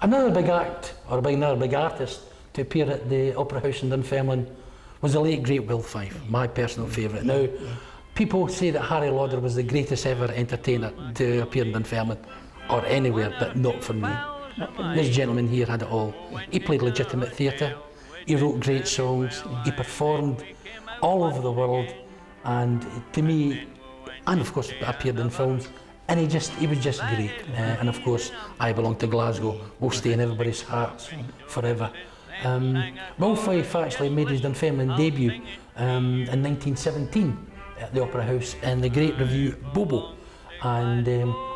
Another big act, or another big artist to appear at the Opera House in Dunfermline was the late great Will Fife, my personal favourite. Now, people say that Harry Lauder was the greatest ever entertainer to appear in Dunfermline, or anywhere, but not for me. This gentleman here had it all. He played legitimate theatre, he wrote great songs, he performed all over the world, and to me, and of course appeared in films, and he was just great. And of course, I Belong to Glasgow will stay in everybody's hearts forever. Will Fife actually made his Dunfermline debut in 1917 at the Opera House in the great revue Bobo, and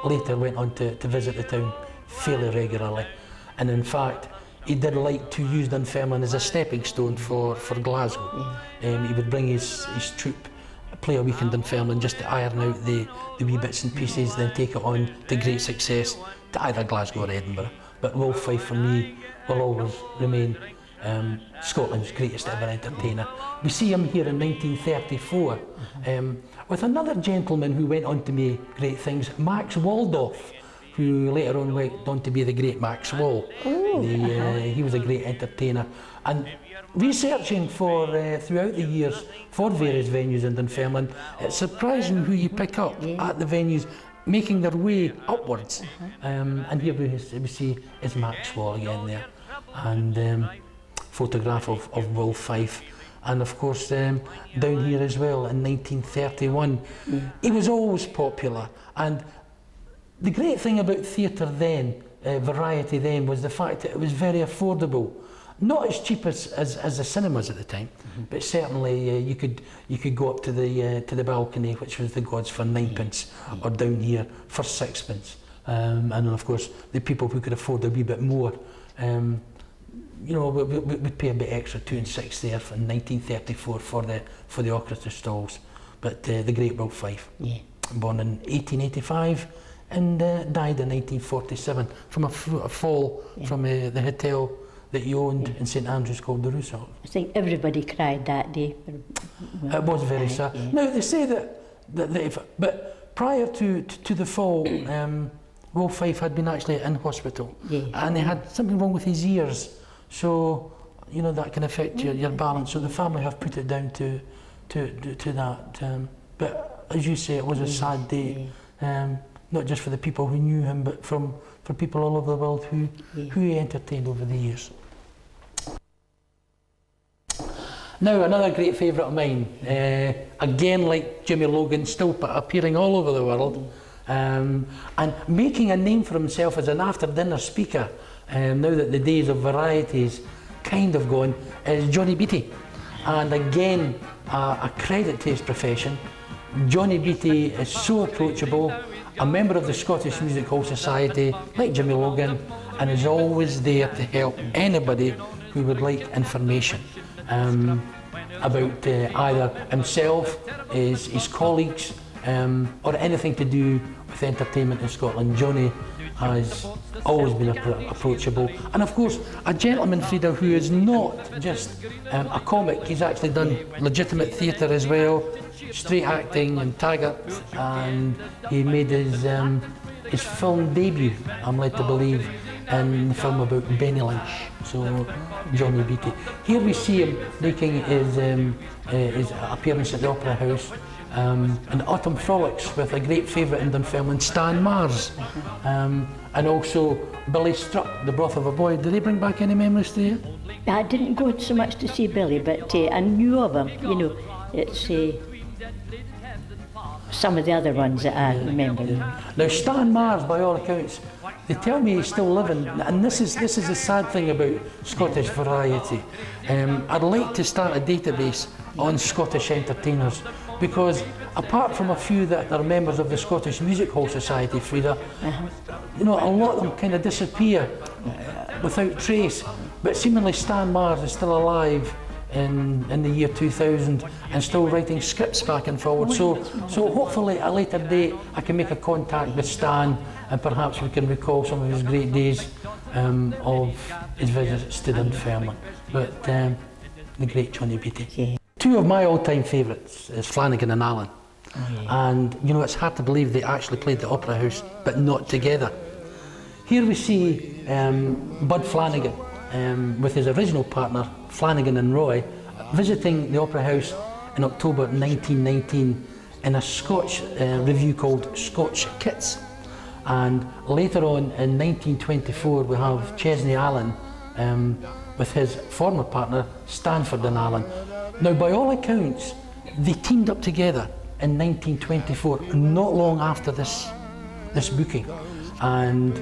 later went on to visit the town fairly regularly. And in fact, he did like to use Dunfermline as a stepping stone for Glasgow. He would bring his troupe, play a week in Dunfermline just to iron out the wee bits and pieces, then take it on to great success to either Glasgow or Edinburgh. But Will Fife for me will always remain Scotland's greatest ever entertainer. We see him here in 1934 with another gentleman who went on to make great things, Max Waldorf, who later on went on to be the great Max Wall. He was a great entertainer. And researching for throughout the years for various venues in Dunfermline, it's surprising who you pick up at the venues making their way upwards. And here we see is Max Wall again there, and photograph of Will Fife. And of course down here as well in 1931. He was always popular, and the great thing about theatre then, variety then, was the fact that it was very affordable. Not as cheap as the cinemas at the time, but certainly you could go up to the balcony, which was the Gods, for 9p, or down here for 6p. And then of course the people who could afford a wee bit more, you know, would pay a bit extra, 2 and 6 there in 1934 for the orchestra stalls. But the great Will Fife, born in 1885. And died in 1947 from a fall from the hotel that he owned in St Andrews called the Rousseau. I think everybody cried that day. It was very sad. Now they say but prior to the fall, Will Fife had been actually in hospital, and he had something wrong with his ears. So you know that can affect your balance. So the family have put it down to that. But as you say, it was a sad day. Not just for the people who knew him, but for people all over the world who he entertained over the years. Now, another great favourite of mine, again like Jimmy Logan, still appearing all over the world, and making a name for himself as an after-dinner speaker, now that the days of variety is kind of gone, is Johnny Beattie. And again, a credit to his profession. Johnny Beattie is so approachable, a member of the Scottish Music Hall Society, like Jimmy Logan, and is always there to help anybody who would like information about either himself, his colleagues, or anything to do with entertainment in Scotland. Johnny has always been approachable, and of course a gentleman, Frida, who is not just a comic. He's actually done legitimate theatre as well, straight acting and Taggart, and he made his film debut, I'm led to believe, in the film about Benny Lynch. So Johnny Beattie. Here we see him making his appearance at the Opera House in Autumn Frolics with a great favourite in Dunfermline, Stan Mars, and also Billy Struck, The Broth of a Boy. Did they bring back any memories to you? I didn't go so much to see Billy, but I knew of him. You know, it's some of the other ones that I remember. Now Stan Mars, by all accounts, they tell me he's still living, and this is the sad thing about Scottish variety. I'd like to start a database on Scottish entertainers, because apart from a few that are members of the Scottish Music Hall Society, Frida, you know, a lot of them kind of disappear without trace. But seemingly Stan Mars is still alive in the year 2000 and still writing scripts back and forward. So hopefully at a later date I can make a contact with Stan, and perhaps we can recall some of his great days of his visits to Dunfermline. But the great Johnny Beattie. Two of my all-time favourites is Flanagan and Allen. And you know, it's hard to believe they actually played the Opera House, but not together. Here we see Bud Flanagan, with his original partner, Flanagan and Roy, visiting the Opera House in October 1919 in a Scotch revue called Scotch Kits. And later on in 1924 we have Chesney Allen with his former partner Stanford and Allen. Now by all accounts they teamed up together in 1924, not long after this booking, and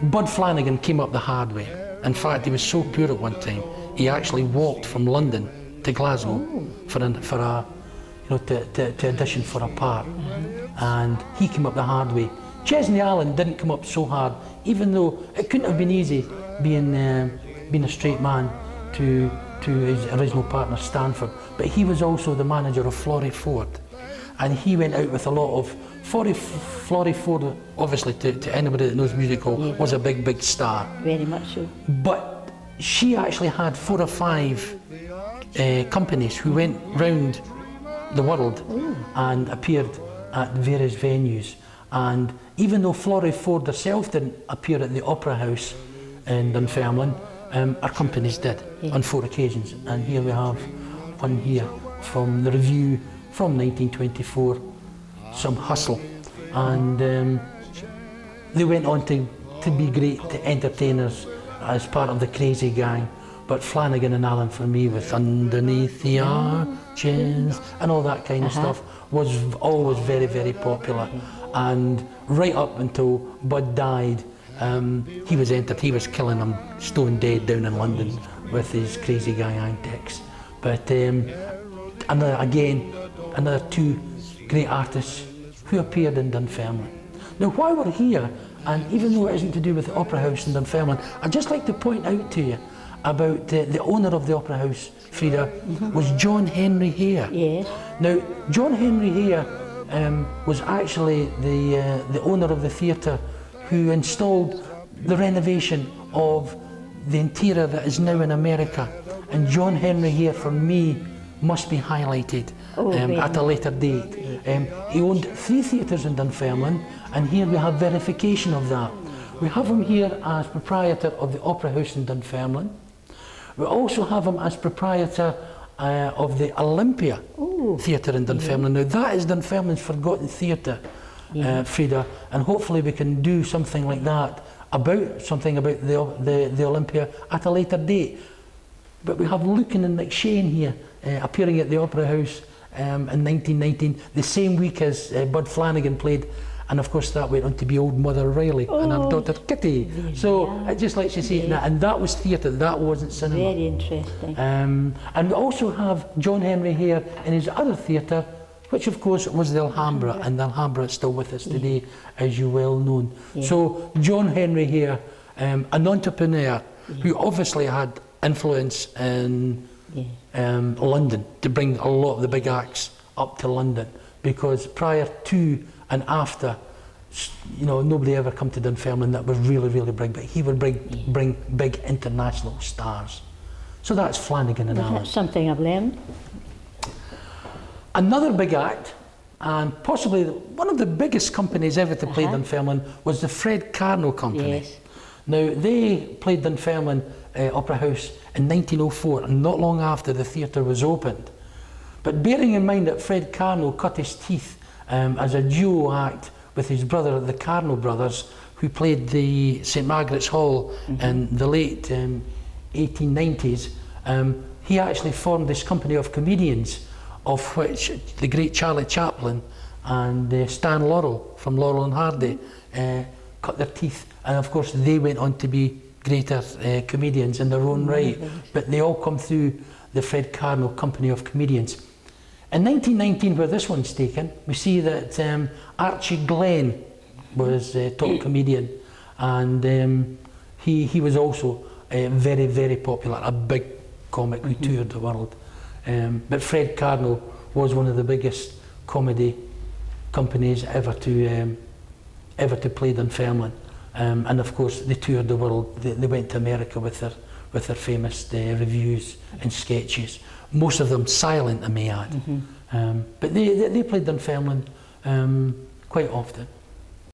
Bud Flanagan came up the hard way. In fact, he was so poor at one time he actually walked from London to Glasgow to audition for a part, and he came up the hard way. Chesney Allen didn't come up so hard, even though it couldn't have been easy being a straight man to his original partner Stanford, but he was also the manager of Florrie Ford, and he went out with a lot of Florrie Ford, obviously to anybody that knows music hall, was a big star. Very much so. But she actually had 4 or 5 companies who went round the world and appeared at various venues. And even though Florrie Ford herself didn't appear at the Opera House in Dunfermline, our companies did on 4 occasions. And here we have one here from the review from 1924, Some Hustle. And they went on to be great entertainers as part of the Crazy Gang. But Flanagan and Allen, for me, with Underneath the Arches and all that kind of stuff, was always very popular. And right up until Bud died, he was killing them stone dead down in London with his Crazy Gang antics. But another 2 great artists who appeared in Dunfermline. Now, while we're here, and even though it isn't to do with the Opera House in Dunfermline, I'd just like to point out to you about the owner of the Opera House, Frida, was John Henry Hare. Yes. Now, John Henry Hare was actually the owner of the theatre who installed the renovation of the interior that is now in America. And John Henry Hare, for me, must be highlighted at a later date. He owned 3 theatres in Dunfermline, and here we have verification of that. We have him here as proprietor of the Opera House in Dunfermline. We also have him as proprietor of the Olympia Theatre in Dunfermline. Now that is Dunfermline's forgotten theatre, Frida, and hopefully we can do something like that, about the Olympia at a later date. But we have Lucan and McShane here appearing at the Opera House in 1919, the same week as Bud Flanagan played, and of course that went on to be Old Mother Riley and her daughter Kitty. So it just lets you see it, and that was theatre, that wasn't cinema. Very interesting. And we also have John Henry Hare in his other theatre, which of course was the Alhambra, and the Alhambra is still with us today, as you well know. So John Henry Hare, an entrepreneur who obviously had influence in London to bring a lot of the big acts up to London, because prior to and after, nobody ever come to Dunfermline that was really big, but he would bring big international stars. So that's Flanagan and Allen. That's something I've learned. Another big act, and possibly one of the biggest companies ever to play Dunfermline, was the Fred Carnot Company. Yes. Now, they played Dunfermline Opera House in 1904, and not long after the theatre was opened. But bearing in mind that Fred Carnot cut his teeth as a duo act with his brother, the Carnot brothers, who played the St Margaret's Hall in the late 1890s, he actually formed this company of comedians, of which the great Charlie Chaplin and Stan Laurel from Laurel and Hardy cut their teeth, and of course they went on to be greater comedians in their own right, but they all come through the Fred Carnot Company of Comedians. In 1919, where this one's taken, we see that Archie Glenn was top comedian, and he was also very popular, a big comic who toured the world. But Fred Carnot was one of the biggest comedy companies ever to play Dunfermline, and of course they toured the world. They went to America with their famous revues and sketches. Most of them silent, I may add. But they played Dunfermline quite often.